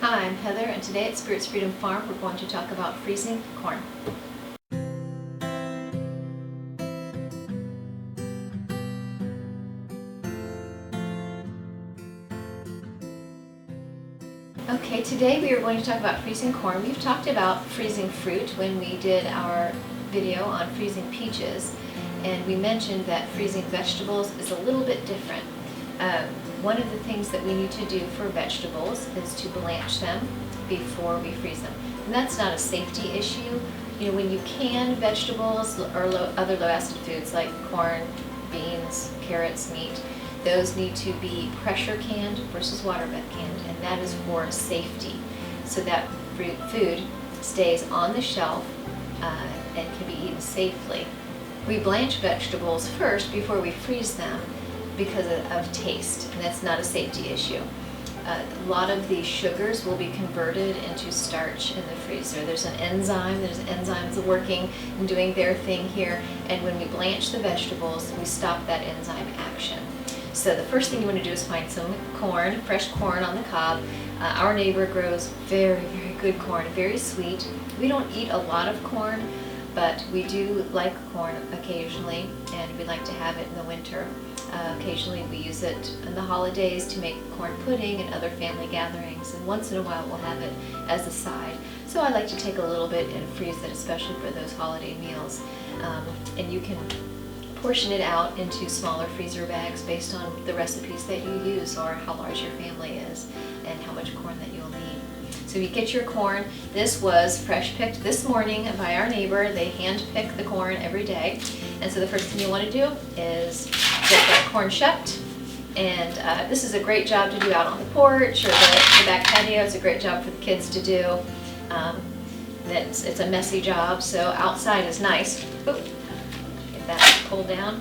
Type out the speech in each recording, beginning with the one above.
Hi, I'm Heather, and today at Spirits Freedom Farm we're going to talk about freezing corn. Okay, today we are going to talk about freezing corn. We've talked about freezing fruit when we did our video on freezing peaches, and we mentioned that freezing vegetables is a little bit different. One of the things that we need to do for vegetables is to blanch them before we freeze them. And that's not a safety issue. You know, when you can vegetables or other low acid foods like corn, beans, carrots, meat, those need to be pressure canned versus water bed canned, and that is for safety, so that food stays on the shelf and can be eaten safely. We blanch vegetables first before we freeze them because of taste, and that's not a safety issue. A lot of these sugars will be converted into starch in the freezer. There's enzymes working and doing their thing here, and when we blanch the vegetables, we stop that enzyme action. So the first thing you want to do is find some corn, fresh corn on the cob. Our neighbor grows very, very good corn, very sweet. We don't eat a lot of corn, but we do like corn occasionally, and we like to have it in the winter. Occasionally we use it in the holidays to make corn pudding and other family gatherings, and once in a while we'll have it as a side. So I like to take a little bit and freeze it, especially for those holiday meals. And you can portion it out into smaller freezer bags based on the recipes that you use or how large your family is and how much corn that you'll need. So you get your corn. This was fresh picked this morning by our neighbor. They hand pick the corn every day. And so the first thing you want to do is get that corn shucked. And this is a great job to do out on the porch or the back patio. It's a great job for the kids to do. It's a messy job, so outside is nice. Oop. Get that pulled down.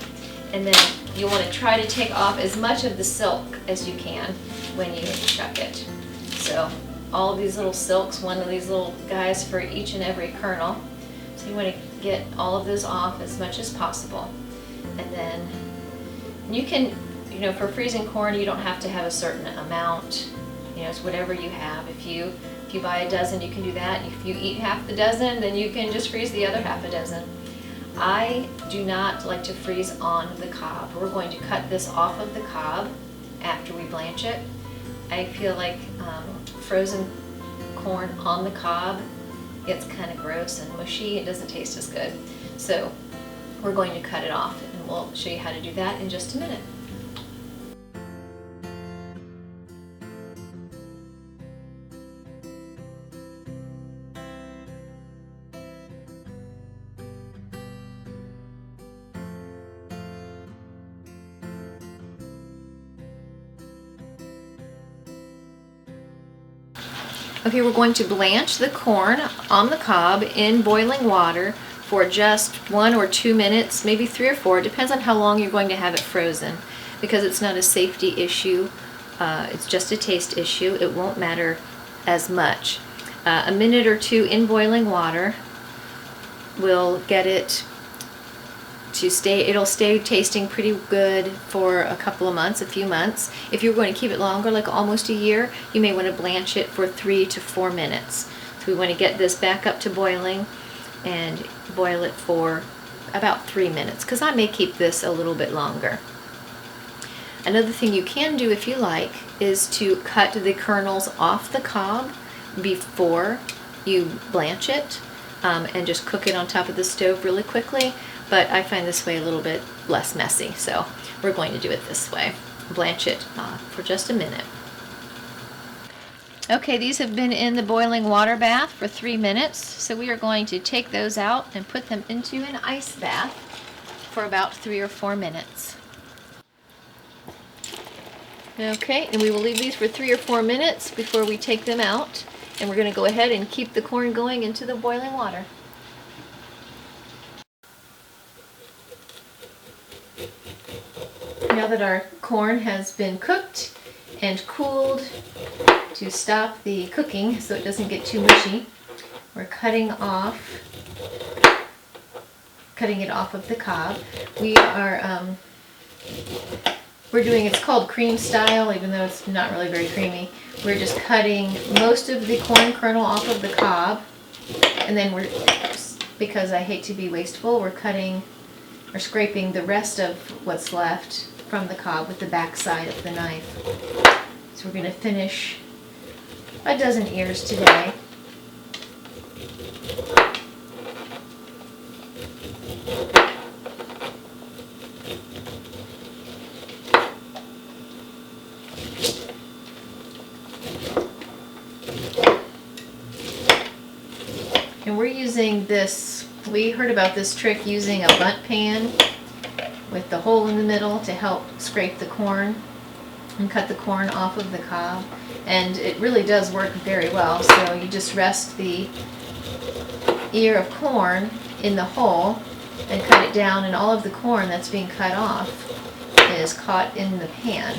And then you want to try to take off as much of the silk as you can when you shuck it. So all of these little silks, one of these little guys for each and every kernel. So you want to get all of those off as much as possible. And then you can, for freezing corn, you don't have to have a certain amount. It's whatever you have. If you buy a dozen, you can do that. If you eat half the dozen, then you can just freeze the other half a dozen. I do not like to freeze on the cob. We're going to cut this off of the cob after we blanch it. I feel like frozen corn on the cob gets kind of gross and mushy. It doesn't taste as good. So we're going to cut it off, and we'll show you how to do that in just a minute. Okay, we're going to blanch the corn on the cob in boiling water for just 1 or 2 minutes, maybe 3 or 4. It depends on how long you're going to have it frozen, because it's not a safety issue. It's just a taste issue. It won't matter as much. A minute or 2 in boiling water will get it to stay. It'll stay tasting pretty good for a couple of months, a few months. If you're going to keep it longer, like almost a year, you may want to blanch it for 3 to 4 minutes. So we want to get this back up to boiling and boil it for about 3 minutes, because I may keep this a little bit longer. Another thing you can do if you like is to cut the kernels off the cob before you blanch it and just cook it on top of the stove really quickly. But I find this way a little bit less messy, so we're going to do it this way. Blanch it for just a minute. Okay, these have been in the boiling water bath for 3 minutes, so we are going to take those out and put them into an ice bath for about 3 or 4 minutes. Okay, and we will leave these for 3 or 4 minutes before we take them out, and we're going to go ahead and keep the corn going into the boiling water. Now that our corn has been cooked and cooled to stop the cooking so it doesn't get too mushy, we're cutting it off of the cob. We are we're doing, it's called cream style, even though it's not really very creamy. We're just cutting most of the corn kernel off of the cob, and then we're, because I hate to be wasteful, we're cutting or scraping the rest of what's left from the cob with the back side of the knife. So we're going to finish a dozen ears today. And we're using this, we heard about this trick using a bundt pan with the hole in the middle to help scrape the corn and cut the corn off of the cob. And it really does work very well. So you just rest the ear of corn in the hole and cut it down, and all of the corn that's being cut off is caught in the pan.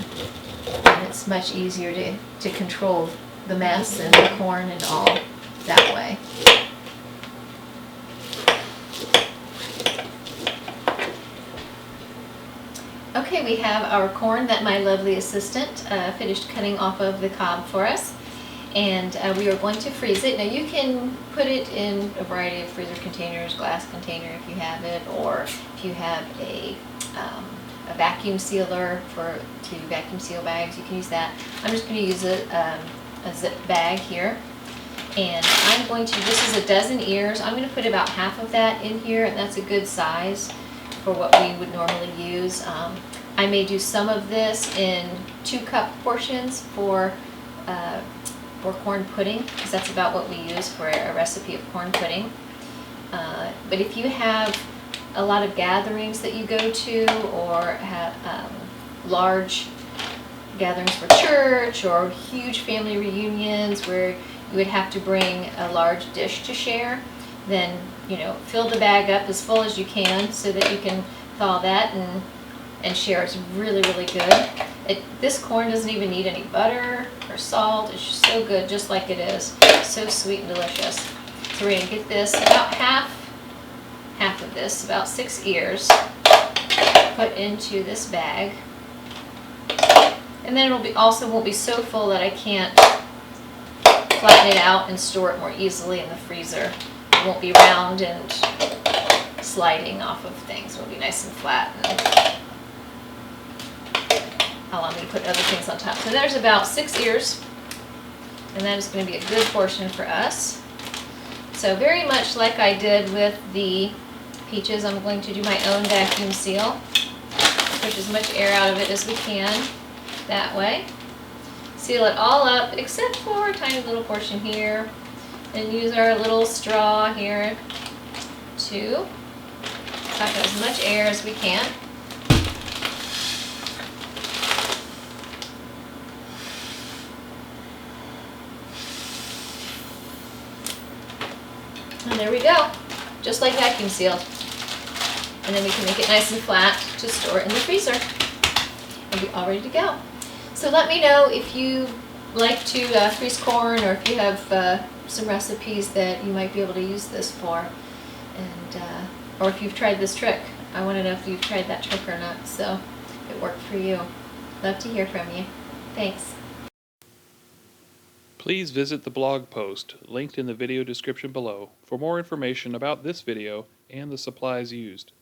And it's much easier to control the mess and the corn and all that way. Okay, we have our corn that my lovely assistant finished cutting off of the cob for us, and we are going to freeze it. Now you can put it in a variety of freezer containers, glass container if you have it, or if you have a vacuum sealer to vacuum seal bags, you can use that. I'm just going to use a zip bag here, and I'm going to, this is a dozen ears, I'm going to put about half of that in here, and that's a good size for what we would normally use. I may do some of this in 2-cup portions for corn pudding, because that's about what we use for a recipe of corn pudding. But if you have a lot of gatherings that you go to, or have large gatherings for church, or huge family reunions where you would have to bring a large dish to share, then fill the bag up as full as you can so that you can thaw that and share. It's really, really good. This corn doesn't even need any butter or salt. It's just so good, just like it is. So sweet and delicious. So we're going to get this, about half of this, about 6 ears, put into this bag. And then it'll be, also won't be so full that I can't flatten it out and store it more easily in the freezer. It won't be round and sliding off of things. It'll be nice and flat. And I'll allow me to put other things on top. So there's about 6 ears, and that is going to be a good portion for us. So very much like I did with the peaches, I'm going to do my own vacuum seal. Push as much air out of it as we can that way. Seal it all up except for a tiny little portion here, and use our little straw here to suck out as much air as we can. And there we go, just like vacuum sealed. And then we can make it nice and flat to store it in the freezer and be all ready to go. So let me know if you like to freeze corn, or if you have some recipes that you might be able to use this for, and or if you've tried this trick. I want to know if you've tried that trick or not, so if it worked for you. Love to hear from you. Thanks. Please visit the blog post linked in the video description below for more information about this video and the supplies used.